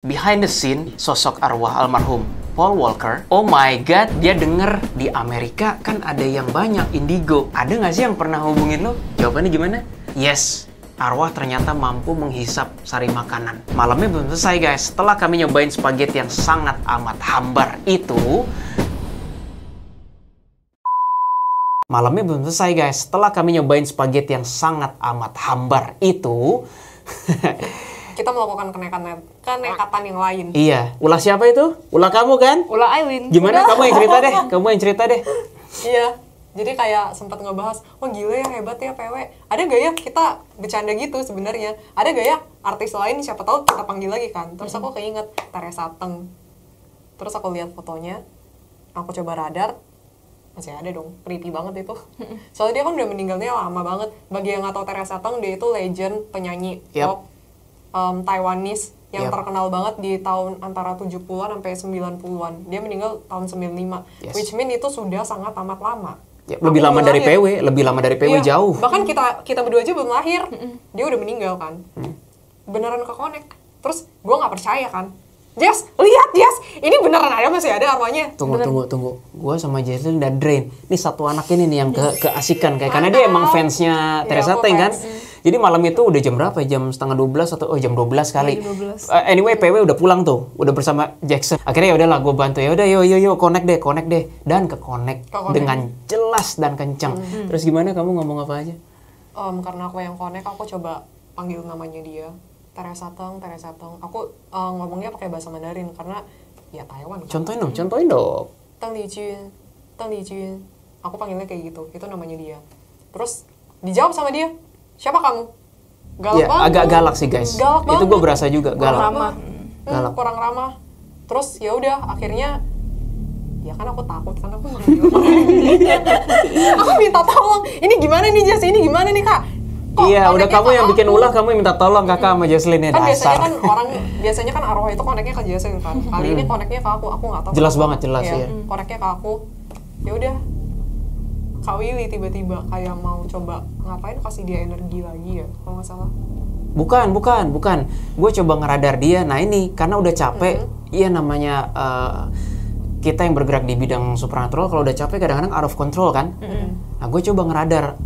Behind the scene, sosok arwah almarhum Paul Walker. Oh my god, dia denger di Amerika kan ada yang banyak indigo. Ada nggak sih yang pernah hubungin lo? Jawabannya gimana? Yes, arwah ternyata mampu menghisap sari makanan. Malamnya belum selesai guys. Setelah kami nyobain spaghetti yang sangat amat hambar itu, malamnya belum selesai guys. Setelah kami nyobain spaghetti yang sangat amat hambar itu, kita melakukan kenekatan yang lain. iya, ulah siapa itu? Ulah kamu kan? Ulah Aileen. Gimana? Kamu yang cerita deh. Kamu yang cerita deh. Iya. Jadi kayak sempat ngebahas, wah gila ya, hebat ya PW. Ada gak ya kita bercanda gitu sebenarnya? Ada gak ya artis lain, siapa tahu kita panggil lagi kan? Terus aku keinget Teresa Teng. Terus aku lihat fotonya, aku coba radar, masih ada dong, creepy banget itu. Soalnya dia kan udah meninggalnya lama banget. Bagi yang nggak tahu Teresa Teng, dia itu legend penyanyi pop Taiwanese yang terkenal banget di tahun antara 70-an sampai 90-an. Dia meninggal tahun 95. Yes. Which mean itu sudah sangat amat lama. Ya, lebih lama dari PW, lebih lama dari PW Iya, jauh. Bahkan kita berdua aja belum lahir. Dia udah meninggal kan. Beneran ke-connect. Terus gue nggak percaya kan. Jess, lihat Jess, ini beneran ada, masih ada arwahnya. Tunggu. Gua sama Jesslyn udah drain. Ini satu anak ini nih yang keasikan kayak karena dia emang fansnya Teresa Teng kan. Jadi malam itu udah jam berapa? Jam setengah 12 atau jam 12 kali. Anyway, PW udah pulang tuh, udah bersama Jackson. Akhirnya ya udahlah gue bantu. Ya udah yuk connect deh. Dan ke-connect dengan jelas dan kencang. Terus gimana, kamu ngomong apa aja? Karena aku yang connect, aku coba panggil namanya dia. Teresa Teng. Aku ngomongnya pakai bahasa Mandarin karena ya Taiwan kan. Contohin dong. Teng Lijun. Aku panggilnya kayak gitu. Itu namanya dia. Terus dijawab sama dia, siapa kamu? Galak banget. Agak galak sih guys. Galak itu gue berasa juga galak. Galak. Kurang ramah. Terus ya udah akhirnya ya kan aku takut kan aku aku minta tolong. Ini gimana nih Jess? Ini gimana nih Kak? Iya, udah kamu yang bikin ulah, kamu yang minta tolong kakak sama Jesslyn ya, kan dasar. biasanya kan arwah itu koneknya ke Jesslyn kan. Kali ini koneknya ke aku nggak tahu. Jelas banget ya. Koneknya ke aku. Ya udah. Kak Willy tiba-tiba kayak mau coba ngapain, kasih dia energi lagi ya, kalau nggak salah. Bukan. Gue coba ngeradar dia. Nah ini karena udah capek, iya namanya kita yang bergerak di bidang supernatural kalau udah capek kadang-kadang out of control kan. Nah gue coba ngeradar.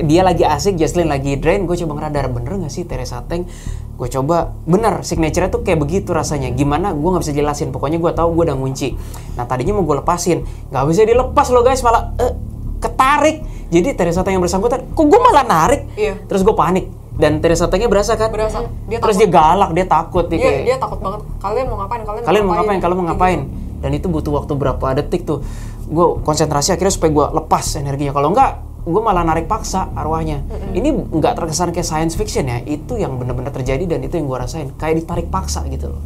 Dia lagi asik, Jesslyn lagi drain, gue coba ngeradar, bener gak sih Teresa Teng? Gue coba, bener, signature-nya tuh kayak begitu rasanya. Gimana, gue gak bisa jelasin, pokoknya gue tahu gue udah ngunci. Nah tadinya mau gue lepasin, gak bisa dilepas loh guys, malah ketarik. Jadi Teresa Teng yang bersangkutan, kok gue malah narik? Iya. Terus gue panik, dan Teresa Tengnya berasa kan? Berasa. Terus dia galak, dia takut. Dia takut banget, kalian mau ngapain? Kalian mau ngapain? Dan itu butuh waktu berapa detik tuh. Gue konsentrasi akhirnya supaya gue lepas energinya, kalau enggak gue malah narik paksa arwahnya. Ini nggak terkesan kayak science fiction ya, itu yang benar-benar terjadi dan itu yang gue rasain, kayak ditarik paksa gitu loh.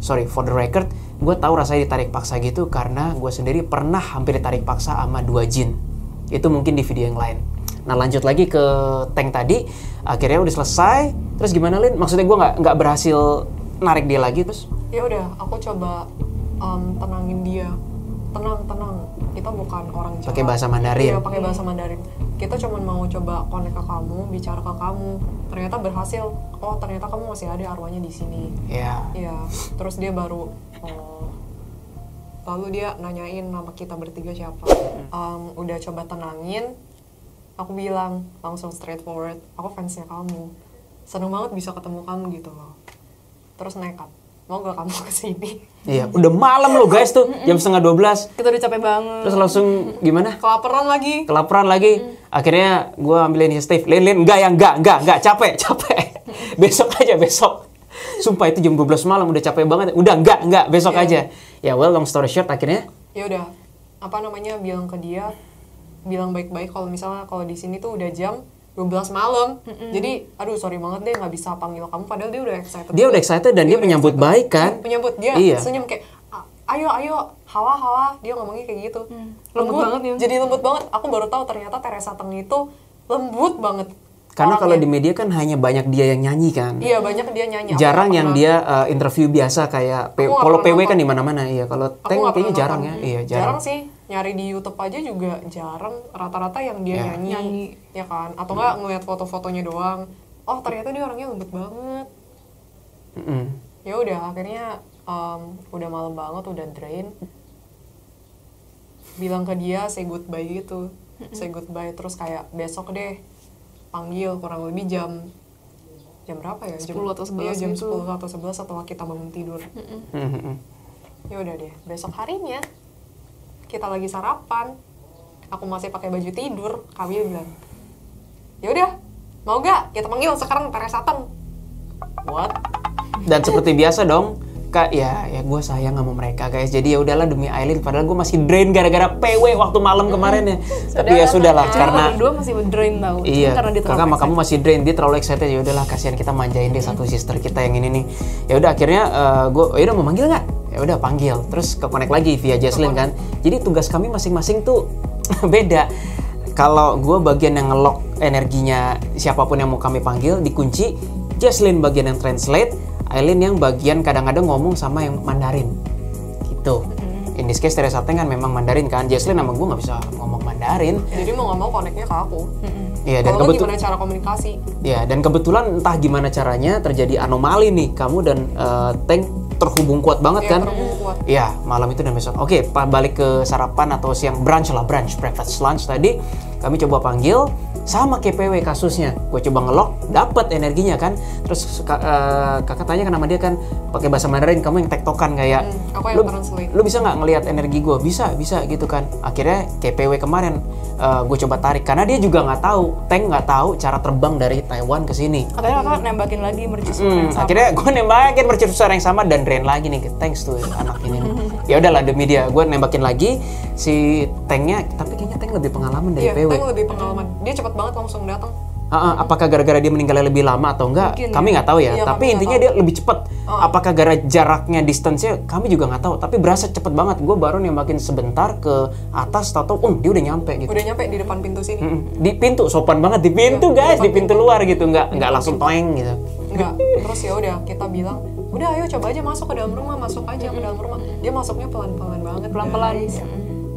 Sorry for the record, gue tahu rasanya ditarik paksa gitu karena gue sendiri pernah hampir ditarik paksa sama 2 jin. Itu mungkin di video yang lain. Nah lanjut lagi ke Teng tadi, akhirnya udah selesai. Terus gimana Lin? Maksudnya gue nggak berhasil narik dia lagi terus? Ya udah, aku coba tenangin dia. Tenang, kita bukan orang jahat. Pakai bahasa Mandarin. Iya, pakai bahasa Mandarin. Kita cuma mau coba connect ke kamu, bicara ke kamu. Ternyata berhasil. Oh, ternyata kamu masih ada arwahnya di sini. Iya. Iya. Terus dia baru lalu dia nanyain nama kita bertiga siapa. Udah coba tenangin. Aku bilang langsung straightforward, aku fansnya kamu. Seneng banget bisa ketemu kamu gitu loh. Terus nekat. Mau gak kamu kesini? Iya, udah malam loh guys tuh, jam setengah 12. Kita udah capek banget. Terus langsung gimana? Kelaparan lagi. Akhirnya gue ambil inisiatif. Lin, enggak, capek. Besok aja. Sumpah itu jam 12 malam udah capek banget. Udah enggak, besok aja. Ya well, long story short akhirnya. Ya udah, bilang ke dia, bilang baik-baik kalau misalnya kalau di sini tuh udah jam 12 malam. Jadi, aduh sorry banget deh nggak bisa panggil kamu. Padahal dia udah excited. Dia udah excited dan dia menyambut baik kan? Menyambut dia iya. Senyum kayak, ayo, hawa. Dia ngomongnya kayak gitu. Lembut banget ya. Jadi lembut banget. Aku baru tahu ternyata Teresa Teng itu lembut banget. Karena kalau di media kan hanya banyak dia yang nyanyi kan? Iya, banyak dia nyanyi. Jarang yang dia interview biasa kayak kalau PW kan di mana-mana. Iya, kalau Teng kayaknya jarang ya. Iya, jarang sih. Nyari di YouTube aja juga jarang, rata-rata yang dia nyanyi, ya kan? Atau nggak ngeliat foto-fotonya doang. Oh ternyata dia orangnya lembut banget. Ya udah akhirnya udah malam banget, udah drain. Bilang ke dia say goodbye gitu. Say goodbye terus kayak besok deh panggil kurang lebih jam berapa ya? 10 atau 11 Iya, jam gitu. 10 atau 11 setelah kita bangun tidur. Ya udah deh, besok harinya kita lagi sarapan. Aku masih pakai baju tidur, kami bilang, "Ya udah, mau gak kita panggil sekarang Teres Sateng?" What? Dan seperti biasa dong, Kak, ya gue sayang sama mereka guys. Jadi ya udahlah demi Aileen, padahal gue masih drain gara-gara PW waktu malam kemarin ya. Tapi ya sudahlah karena berdua masih drain tau. iya, Karena dia terlalu kakak sama kamu masih drain, dia terlalu excited. Ya udahlah, kasihan kita manjain deh satu sister kita yang ini nih. Ya udah akhirnya gue, ya udah mau manggil nggak? Ya udah panggil, terus ke connect lagi via Jaslyn kan. Jadi tugas kami masing-masing tuh beda. Kalau gue bagian yang ngelock energinya siapapun yang mau kami panggil dikunci, Jaslyn bagian yang translate, Aileen yang bagian kadang-kadang ngomong sama yang Mandarin gitu. In this case Teres Sateng kan memang Mandarin kan, Jaslyn sama gue nggak bisa ngomong Mandarin. Jadi mau nggak mau connect-nya ke aku. Iya, dan Kalau gimana cara komunikasi? ya, dan kebetulan entah gimana caranya terjadi anomali nih, kamu dan Teng terhubung kuat banget Iya, kan? terhubung kuat. Iya, malam itu dan besok. Oke, balik ke sarapan atau siang brunch, breakfast lunch tadi kami coba panggil sama KPW kasusnya. Gue coba ngelok, dapat energinya kan. Terus kakak tanya kan sama dia kan pakai bahasa Mandarin, kamu yang tektokan kayak Aku yang translate. lu bisa nggak ngelihat energi gue? Bisa gitu kan. Akhirnya KPW kemarin gue coba tarik karena dia juga nggak tahu, Teng nggak tahu cara terbang dari Taiwan ke sini. Katanya kakak nembakin lagi mercusuar yang sama. Akhirnya gue nembakin mercusuar yang sama dan drain lagi nih, thanks tuh anak ini nih. Ya udahlah demi dia, gue nembakin lagi si Tengnya, tapi kayaknya Teng lebih pengalaman dari Iya, PW. Teng lebih pengalaman. Dia cepet banget langsung datang. Apakah gara-gara dia meninggalnya lebih lama atau enggak? Mungkin, kami nggak tahu ya. Iya, Tapi kami intinya nggak dia lebih cepat. Apakah gara jaraknya, distance-nya, kami juga nggak tahu. Tapi berasa cepet banget. Gue baru nembakin sebentar ke atas, tahu dia udah nyampe gitu. Udah nyampe di depan pintu sini. Di pintu, sopan banget di pintu guys, di pintu luar gitu, nggak langsung toeng gitu. Enggak. Terus ya udah kita bilang, udah ayo coba aja masuk ke dalam rumah, masuk aja ke dalam rumah. Dia masuknya pelan-pelan banget. Pelan-pelan. guys.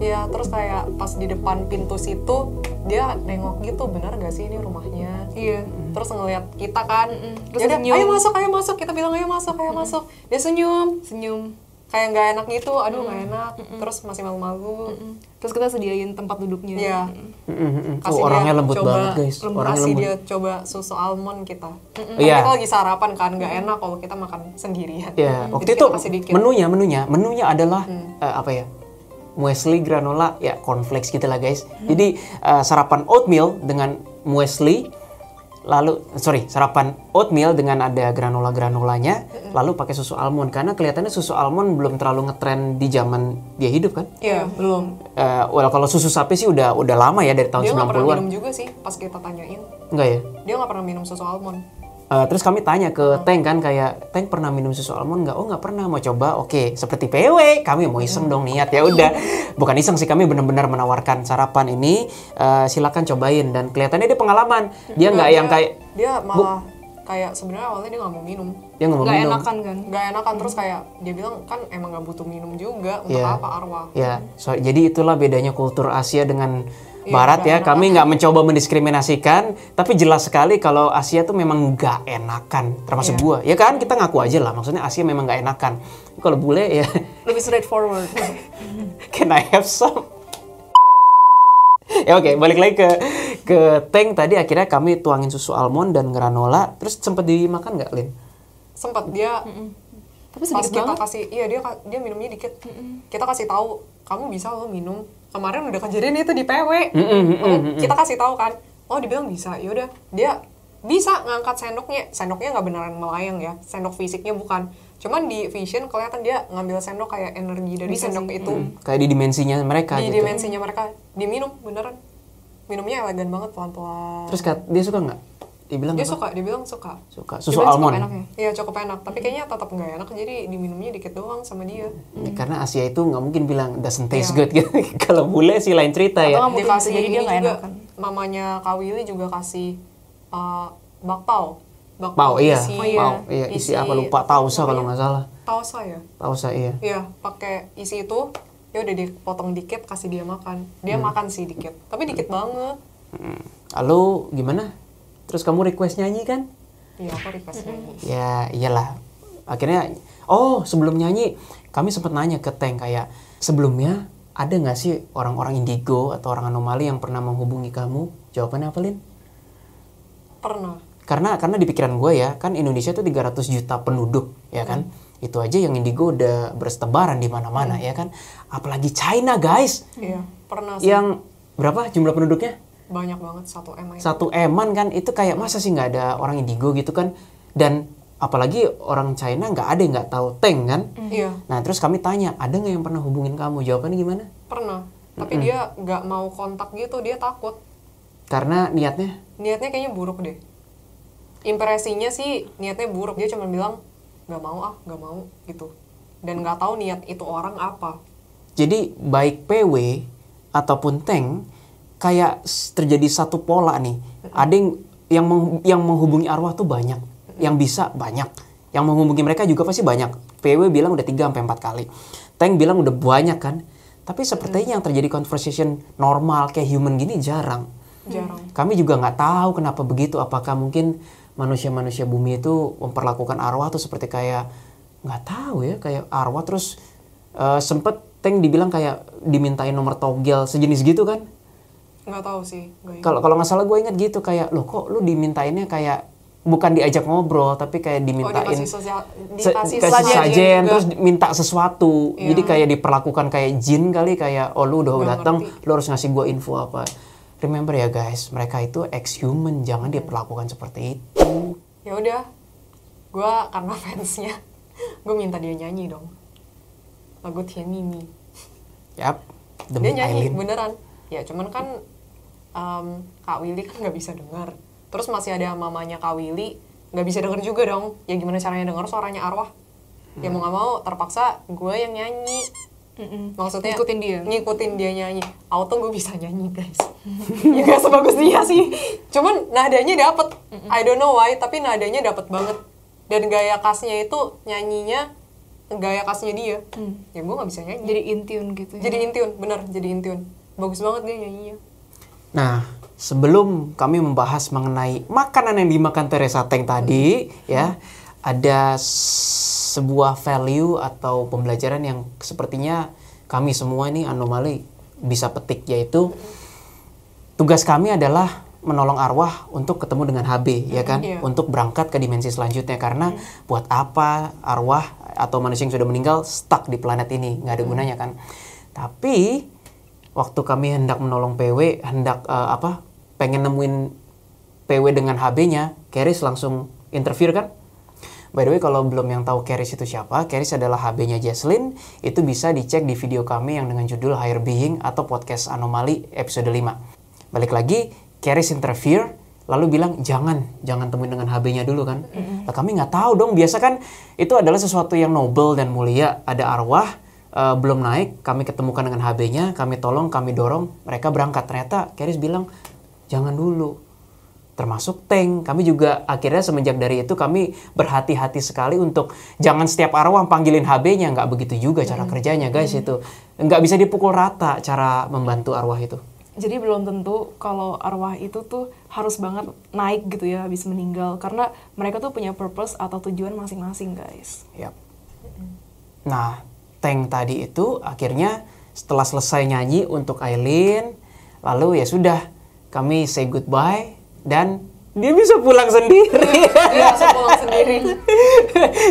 Ya terus kayak pas di depan pintu situ dia nengok gitu, benar gak sih ini rumahnya? Iya. Terus ngeliat kita kan, Terus yaudah, senyum. ayo masuk, kita bilang ayo masuk. Dia senyum, kayak nggak enak gitu, aduh nggak enak, terus masih malu-malu. Terus kita sediain tempat duduknya. Iya. Tuh, orangnya lembut banget guys. Orangnya Kasih lembut. dia coba susu almond kita. Iya. Kita lagi sarapan kan, nggak enak kalau kita makan sendirian. Ya, Jadi waktu kita itu kasih dikit. menunya adalah apa ya? Muesli granola, ya cornflakes gitu lah guys. Jadi sarapan oatmeal dengan muesli, sarapan oatmeal dengan ada granola-granolanya, lalu pakai susu almond karena kelihatannya susu almond belum terlalu ngetren di zaman dia hidup kan? Iya, belum. Well, kalau susu sapi sih udah lama ya dari tahun Dia nggak pernah 90-an. minum juga sih, pas kita tanyain. Enggak ya? Dia nggak pernah minum susu almond. Terus kami tanya ke Teng kan kayak, Teng pernah minum susu almond nggak? Oh nggak pernah, mau coba? Oke, seperti PW, kami mau iseng dong niat ya udah. Bukan iseng sih, kami benar-benar menawarkan sarapan ini, silakan cobain dan kelihatannya dia pengalaman. Dia nggak yang kayak Dia malah kayak sebenarnya awalnya dia nggak mau minum. dia nggak mau Nggak minum. enakan kan? Nggak enakan, terus kayak dia bilang kan emang nggak butuh minum juga, untuk Iya. apa arwah? Ya, jadi itulah bedanya kultur Asia dengan Barat ya. Kami nggak mencoba mendiskriminasikan, tapi jelas sekali kalau Asia tuh memang nggak enakan, termasuk gua. Ya kan, kita ngaku aja lah. Maksudnya Asia memang nggak enakan. Kalau bule ya, Lebih straightforward. can I have some? Ya oke, balik lagi ke Teng tadi. Akhirnya kami tuangin susu almond dan granola. Terus sempet dimakan nggak, Lin? Sempet dia Tapi pas sedikit kita banget. kasih, iya dia minumnya dikit. Kita kasih tahu, kamu bisa lo minum. Kemarin udah kejadian itu di PW. Kita kasih tahu kan, oh dibilang bisa. Yaudah, dia bisa ngangkat sendoknya. Sendoknya nggak beneran melayang ya, sendok fisiknya bukan. Cuman di vision kelihatan dia ngambil sendok kayak energi dari Bisa sendok sih. itu. Kayak di dimensinya mereka Di gitu. dimensinya mereka, diminum beneran. Minumnya elegan banget, pelan-pelan. Terus dia suka nggak? Dibilang Dia apa? suka, dia bilang suka. Suka. Dia Susu bilang cukup almond. enak ya. Iya cukup enak, tapi kayaknya tetap nggak enak, jadi diminumnya dikit doang sama dia. Ya, karena Asia itu nggak mungkin bilang doesn't taste Iya. good gitu. Kalau bule sih lain cerita ya. Atau nggak mungkin bisa Dikasih jadi dia ini nggak juga, enakan. mamanya Kak Willy juga kasih bakpao. Pau, iya. isi, Pau, iya. Isi apa lupa? Tausa kalau nggak salah. Tausa ya? Tausa iya. Iya, pakai isi itu, ya udah dipotong dikit, kasih dia makan. Dia makan sih dikit, tapi dikit banget. Lalu gimana? Terus kamu request nyanyi kan? Iya, aku request nyanyi. Ya iyalah. Akhirnya, sebelum nyanyi, kami sempat nanya ke Tank kayak, sebelumnya ada nggak sih orang-orang indigo atau orang anomali yang pernah menghubungi kamu? Jawabannya apa, Lin? Pernah. Karena di pikiran gue ya, kan Indonesia itu 300 juta penduduk, ya kan? Itu aja yang indigo udah bertebaran di mana-mana, ya kan? Apalagi China, guys. Iya, pernah sih. Yang berapa jumlah penduduknya? Banyak banget, 1 M aja. 1 M-an kan, itu kayak masa sih nggak ada orang indigo gitu kan? Dan apalagi orang China nggak ada yang nggak tahu Tank kan? Iya, Nah terus kami tanya, ada nggak yang pernah hubungin kamu? Jawabannya gimana? pernah. Tapi dia nggak mau kontak gitu, dia takut. Karena niatnya? Niatnya kayaknya buruk deh. Impresinya sih niatnya buruk, dia cuma bilang nggak mau gitu. Dan nggak tahu niat itu orang apa. Jadi baik PW ataupun Tank kayak terjadi satu pola nih. Ada yang menghubungi arwah tuh banyak, yang bisa banyak, yang menghubungi mereka juga pasti banyak. PW bilang udah 3-4 kali, Tank bilang udah banyak kan. Tapi sepertinya yang terjadi conversation normal kayak human gini jarang. Kami juga nggak tahu kenapa begitu. Apakah mungkin manusia-manusia bumi itu memperlakukan arwah tuh seperti kayak nggak tahu ya, kayak arwah. Terus sempet Tank dibilang kayak dimintain nomor togel sejenis gitu kan? Nggak tahu sih. Kalau nggak salah gue ingat gitu, kayak loh kok lu dimintainnya kayak bukan diajak ngobrol tapi kayak dimintain dikasih sajen terus minta sesuatu. Iya. Jadi kayak diperlakukan kayak jin kali, kayak lu udah datang lu harus ngasih gue info apa. Remember ya guys, mereka itu ex-human, jangan diperlakukan seperti itu. Ya udah, gue karena fansnya, gue minta dia nyanyi dong lagu Tian Mimi. Yap, Dia demi nyanyi Aileen. beneran. Ya cuman kan Kak Willy kan nggak bisa dengar. Terus masih ada mamanya Kak Willy, nggak bisa denger juga dong. Ya gimana caranya denger suaranya arwah? Ya mau nggak mau terpaksa gue yang nyanyi. Maksudnya ngikutin dia nyanyi. Auto gue bisa nyanyi guys. Ya gak sebagus dia sih. Cuman nadanya dapet. I don't know why, tapi nadanya dapet banget. Dan gaya khasnya itu nyanyinya gaya khasnya dia. Ya gue nggak bisa nyanyi. Jadi in tune gitu ya. Jadi in tune, bener, jadi in tune. Bagus banget dia nyanyinya. Nah, sebelum kami membahas mengenai makanan yang dimakan Teresa Tank tadi, ya, ada sebuah value atau pembelajaran yang sepertinya kami semua ini anomali bisa petik, yaitu tugas kami adalah menolong arwah untuk ketemu dengan HB, ya kan? Iya. Untuk berangkat ke dimensi selanjutnya. Karena buat apa arwah atau manusia yang sudah meninggal stuck di planet ini? Nggak ada gunanya kan? Tapi waktu kami hendak menolong PW, pengen nemuin PW dengan HB-nya, Keris langsung interfere kan? By the way, kalau belum yang tahu Keris itu siapa, Keris adalah HB-nya Jesslyn. Itu bisa dicek di video kami yang dengan judul Higher Being atau Podcast Anomali episode 5. Balik lagi, Keris interfere, lalu bilang jangan temuin dengan HB-nya dulu kan. Nah, kami nggak tahu dong, biasa kan itu adalah sesuatu yang noble dan mulia. Ada arwah, belum naik, kami ketemukan dengan HB-nya, kami tolong, kami dorong, mereka berangkat. Ternyata Keris bilang jangan dulu. Termasuk Tank, kami juga akhirnya semenjak dari itu kami berhati-hati sekali untuk jangan setiap arwah panggilin HB-nya, nggak begitu juga cara kerjanya guys. Itu nggak bisa dipukul rata cara membantu arwah itu. Jadi belum tentu kalau arwah itu tuh harus banget naik gitu ya habis meninggal, karena mereka tuh punya purpose atau tujuan masing-masing guys. Yap. Nah, Tank tadi itu akhirnya setelah selesai nyanyi untuk Aileen, lalu ya sudah kami say goodbye. Dan dia bisa pulang sendiri. Dia bisa pulang sendiri.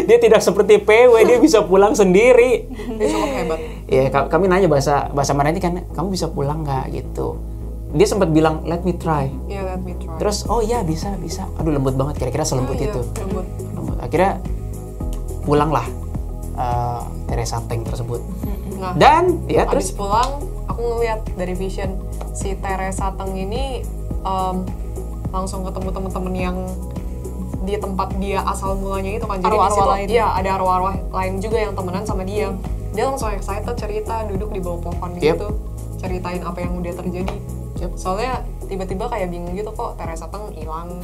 Dia tidak seperti PW, dia bisa pulang sendiri. Dia cukup hebat. Ya, kami nanya bahasa mana ini kan, kamu bisa pulang nggak gitu. Dia sempat bilang let me try. Iya, let me try. Terus oh iya bisa. Aduh lembut banget, kira-kira selembut itu. Lembut. Akhirnya pulanglah Teresa Tank tersebut. Nah, Dan ya habis terus pulang aku ngeliat dari vision si Teresa Tank ini langsung ketemu temen-temen yang di tempat dia asal mulanya itu kan. Jadi Arwah-arwah di situ, lain. iya ada arwah-arwah lain juga yang temenan sama dia. Dia langsung excited cerita, duduk di bawah pohon gitu, ceritain apa yang udah terjadi. Soalnya tiba-tiba kayak bingung gitu, kok Teresa Tank hilang.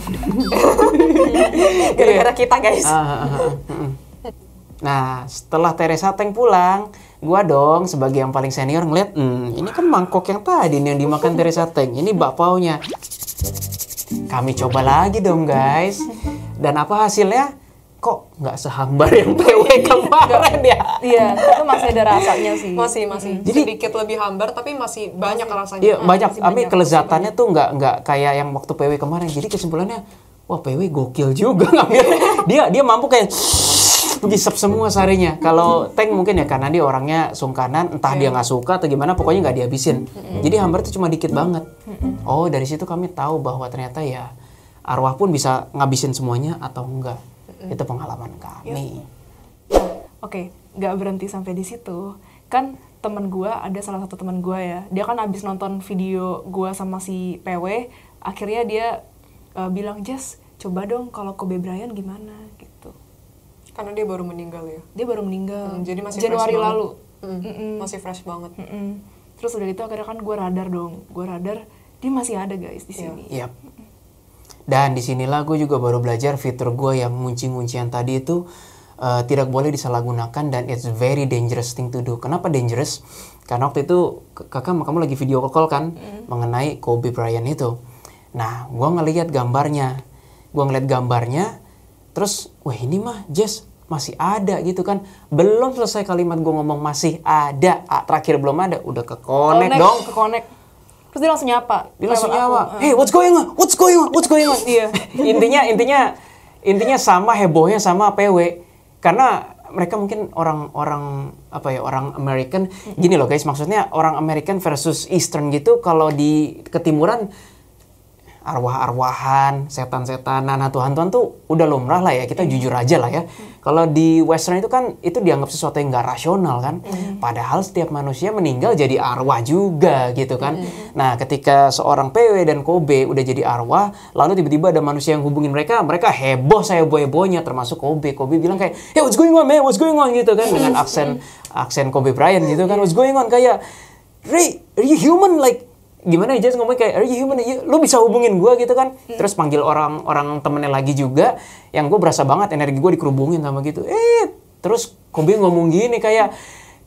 Gara-gara kita guys. Nah, setelah Teresa Tank pulang, gua dong sebagai yang paling senior ngeliat, ini kan mangkok yang tadi nih yang dimakan Teresa Tank, ini bakpaunya. Kami coba lagi dong guys. Dan apa hasilnya? kok nggak sehambar yang PW kemarin ya. Iya, itu masih ada rasanya sih. Masih sedikit lebih hambar tapi masih banyak rasanya. Iya banyak, masih banyak, kelezatannya tuh nggak kayak yang waktu PW kemarin. Jadi kesimpulannya, wah PW gokil juga ngambilnya. Dia mampu kayak ngisep semua sarinya. Kalau Tank mungkin ya karena dia orangnya sungkanan, entah dia nggak suka atau gimana, pokoknya nggak dihabisin. Jadi hambar itu cuma dikit banget. Oh dari situ kami tahu bahwa ternyata ya arwah pun bisa ngabisin semuanya atau enggak. Itu pengalaman kami. Oke, nggak berhenti sampai di situ. Kan temen gue, ada salah satu temen gue ya, dia kan abis nonton video gue sama si PW, akhirnya dia bilang, Jess, coba dong kalau Kobe Bryant gimana gitu. Karena dia baru meninggal ya. Dia baru meninggal. Jadi masih Januari fresh lalu. Masih fresh banget. Terus udah itu akhirnya kan gue radar dong. Gue radar, dia masih ada guys di sini. Yap. Dan disinilah gue juga baru belajar fitur gue yang ngunci-nguncian tadi itu tidak boleh disalahgunakan dan it's very dangerous thing to do. Kenapa dangerous? Karena waktu itu kamu lagi video call kan mengenai Kobe Bryant itu. Nah, gue ngelihat gambarnya. Terus, wah ini mah Jess masih ada gitu kan. Belum selesai kalimat gue ngomong masih ada. Terakhir belum ada, udah ke-connect dong. Ke-connect. Terus dia langsung nyapa. Hey, what's going on? Iya. intinya sama hebohnya sama PW. Karena mereka mungkin orang American. Gini loh guys, maksudnya orang American versus Eastern gitu. Kalau di ketimuran arwah-arwahan, setan-setanan, hantu-hantuan tuh udah lumrah lah ya, kita jujur aja lah ya. Kalau di Western itu kan itu dianggap sesuatu yang nggak rasional kan. Padahal setiap manusia meninggal jadi arwah juga gitu kan. Nah ketika seorang PW dan Kobe udah jadi arwah, lalu tiba-tiba ada manusia yang hubungin mereka heboh hebohnya termasuk Kobe. Kobe bilang kayak, hey what's going on man, what's going on gitu kan, dengan aksen Kobe Bryant gitu kan, what's going on, kayak Ray, are you human, like gimana aja ngomong kayak are you human, lu bisa hubungin gue gitu kan. Terus panggil orang temennya lagi juga yang gue berasa banget energi gue dikerubungin sama gitu. Terus Kobe ngomong gini kayak,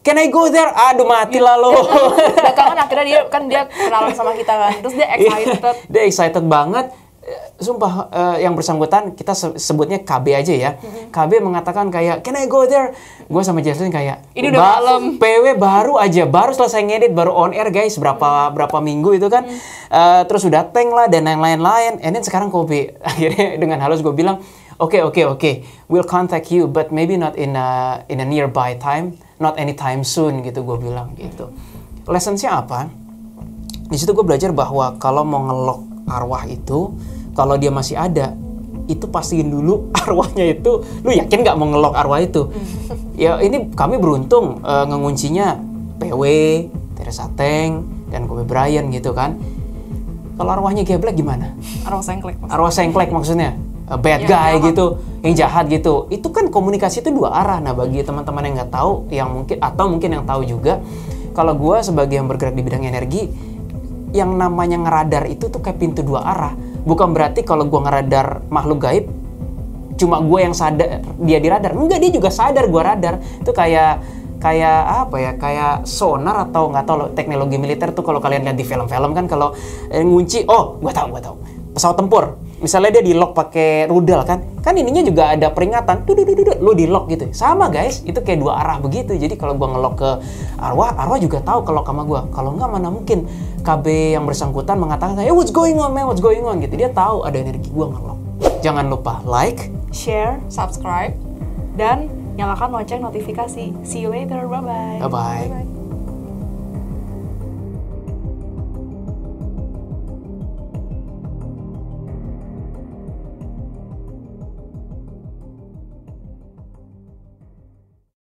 can I go there? Aduh mati lah lo. Belakangan akhirnya dia kenalan sama kita kan. Terus dia excited. Dia excited banget. Sumpah yang bersangkutan kita sebutnya KB aja ya. KB mengatakan kayak, can I go there? Gue sama Jaslyn kayak, ini udah malam. PW baru selesai ngedit, baru on air guys, berapa minggu itu kan. Terus udah Tank lah dan lain-lain. And then sekarang Kobe akhirnya dengan halus gue bilang, okay, we'll contact you, but maybe not in a nearby time, not anytime soon gitu gue bilang gitu. Lessons-nya apa? Di situ gue belajar bahwa kalau mau ngelok arwah itu, kalau dia masih ada, itu pastiin dulu arwahnya itu, lu yakin nggak mau ngelok arwah itu? Ya ini kami beruntung ngenguncinya PW, Teresa Tank, dan Kobe Bryant gitu kan. Kalau arwahnya geblek gimana? Arwah sengklek maksudnya. Bad guy gitu, yang jahat gitu. Itu kan komunikasi itu dua arah. Nah bagi teman-teman yang nggak tahu, yang mungkin yang tahu juga, kalau gue sebagai yang bergerak di bidang energi, yang namanya ngeradar itu tuh kayak pintu dua arah. Bukan berarti kalau gue ngeradar makhluk gaib, cuma gue yang sadar dia diradar. Enggak, dia juga sadar gue radar. Itu kayak apa ya? Kayak sonar atau nggak tahu loh, teknologi militer tuh kalau kalian lihat di film-film kan, kalau ngunci, gue tahu. Pesawat tempur, misalnya dia di lock pakai rudal kan ininya juga ada peringatan, lu di lock gitu. Sama guys, itu kayak dua arah begitu. Jadi kalau gua ngelock ke arwah juga tahu kalau sama gua. Kalau enggak mana mungkin KB yang bersangkutan mengatakan, hey what's going on man, what's going on gitu. Dia tahu ada energi gua ngelock. Jangan lupa like, share, subscribe, dan nyalakan lonceng notifikasi. See you later, bye-bye. Bye-bye.